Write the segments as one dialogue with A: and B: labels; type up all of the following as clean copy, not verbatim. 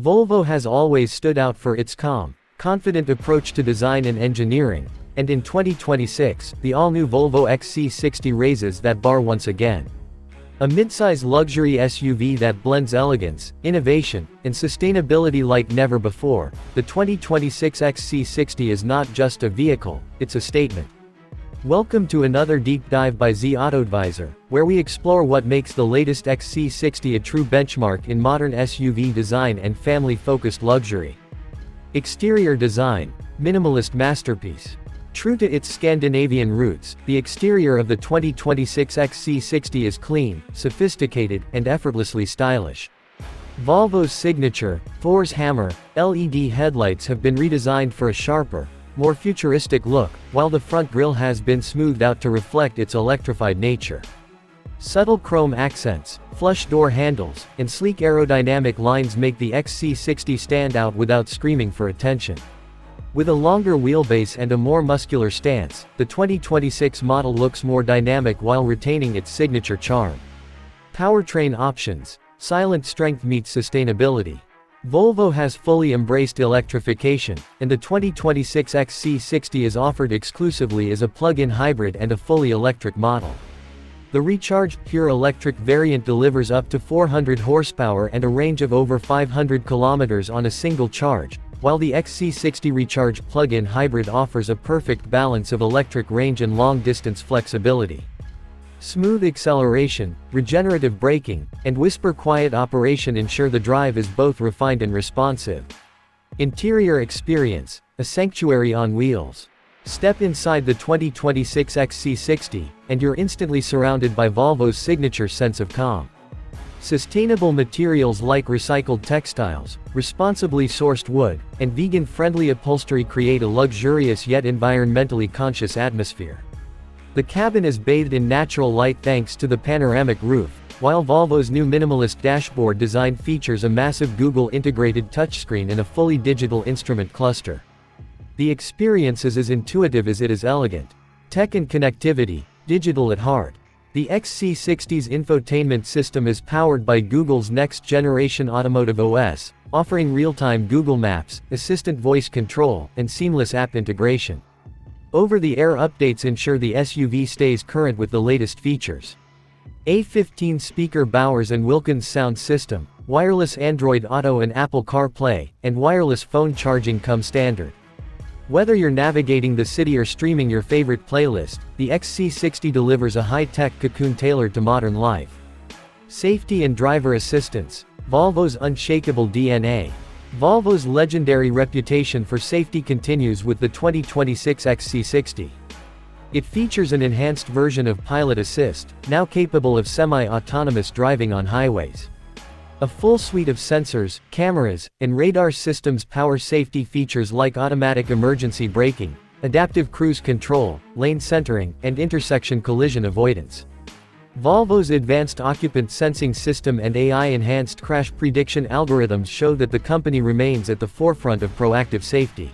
A: Volvo has always stood out for its calm, confident approach to design and engineering, and in 2026, the all-new Volvo XC60 raises that bar once again. A midsize luxury SUV that blends elegance, innovation, and sustainability like never before, the 2026 XC60 is not just a vehicle, it's a statement. Welcome to another deep dive by Z AutoAdvisor, where we explore what makes the latest XC60 a true benchmark in modern SUV design and family-focused luxury. Exterior design, minimalist masterpiece. True to its Scandinavian roots, the exterior of the 2026 XC60 is clean, sophisticated, and effortlessly stylish. Volvo's signature, Thor's hammer, LED headlights have been redesigned for a sharper, more futuristic look, while the front grille has been smoothed out to reflect its electrified nature. Subtle chrome accents, flush door handles, and sleek aerodynamic lines make the XC60 stand out without screaming for attention. With a longer wheelbase and a more muscular stance, the 2026 model looks more dynamic while retaining its signature charm. Powertrain options. Silent strength meets sustainability. Volvo has fully embraced electrification, and the 2026 XC60 is offered exclusively as a plug-in hybrid and a fully electric model. The recharged pure electric variant delivers up to 400 horsepower and a range of over 500 kilometers on a single charge, while the XC60 recharged plug-in hybrid offers a perfect balance of electric range and long-distance flexibility. Smooth acceleration, regenerative braking, and whisper-quiet operation ensure the drive is both refined and responsive. Interior experience, a sanctuary on wheels. Step inside the 2026 XC60, and you're instantly surrounded by Volvo's signature sense of calm. Sustainable materials like recycled textiles, responsibly sourced wood, and vegan-friendly upholstery create a luxurious yet environmentally conscious atmosphere. The cabin is bathed in natural light thanks to the panoramic roof, while Volvo's new minimalist dashboard design features a massive Google-integrated touchscreen and a fully digital instrument cluster. The experience is as intuitive as it is elegant. Tech and connectivity, digital at heart. The XC60's infotainment system is powered by Google's next-generation automotive OS, offering real-time Google Maps, assistant voice control, and seamless app integration. Over-the-air updates ensure the SUV stays current with the latest features. A15 speaker Bowers & Wilkins sound system, wireless Android Auto and Apple CarPlay, and wireless phone charging come standard. Whether you're navigating the city or streaming your favorite playlist, the XC60 delivers a high-tech cocoon tailored to modern life. Safety and driver assistance. Volvo's unshakable DNA. Volvo's legendary reputation for safety continues with the 2026 XC60. It features an enhanced version of Pilot Assist, now capable of semi-autonomous driving on highways. A full suite of sensors, cameras, and radar systems power safety features like automatic emergency braking, adaptive cruise control, lane centering, and intersection collision avoidance. Volvo's advanced occupant sensing system and AI-enhanced crash prediction algorithms show that the company remains at the forefront of proactive safety.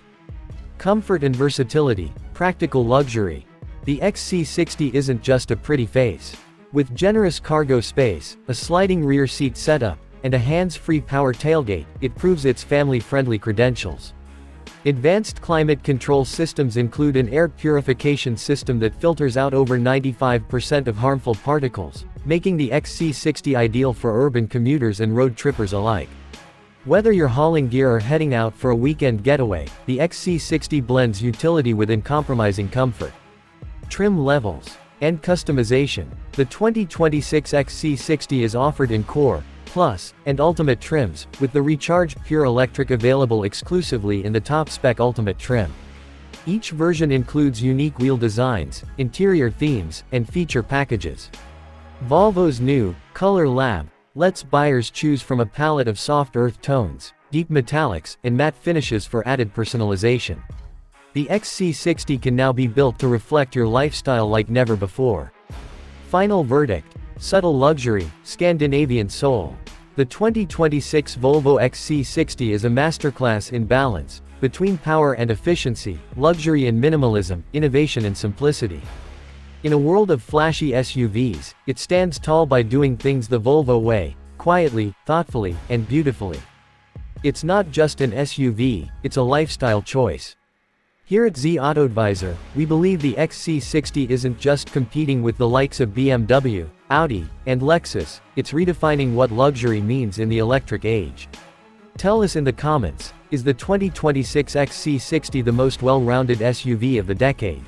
A: Comfort and versatility, practical luxury. The XC60 isn't just a pretty face. With generous cargo space, a sliding rear seat setup, and a hands-free power tailgate, it proves its family-friendly credentials. Advanced climate control systems include an air purification system that filters out over 95% of harmful particles, making the XC60 ideal for urban commuters and road trippers alike. Whether you're hauling gear or heading out for a weekend getaway, the XC60 blends utility with uncompromising comfort. Trim levels and customization. The 2026 XC60 is offered in Core, Plus, and Ultimate trims, with the recharged pure electric available exclusively in the top-spec Ultimate trim. Each version includes unique wheel designs, interior themes, and feature packages. Volvo's new Color Lab lets buyers choose from a palette of soft earth tones, deep metallics, and matte finishes for added personalization. The XC60 can now be built to reflect your lifestyle like never before. Final verdict. Subtle luxury, Scandinavian soul. The 2026 Volvo XC60 is a masterclass in balance, between power and efficiency, luxury and minimalism, innovation and simplicity. In a world of flashy SUVs, it stands tall by doing things the Volvo way, quietly, thoughtfully, and beautifully. It's not just an SUV, it's a lifestyle choice. Here at Z AutoAdvisor, we believe the XC60 isn't just competing with the likes of BMW, Audi, and Lexus, it's redefining what luxury means in the electric age. Tell us in the comments, is the 2026 XC60 the most well-rounded SUV of the decade?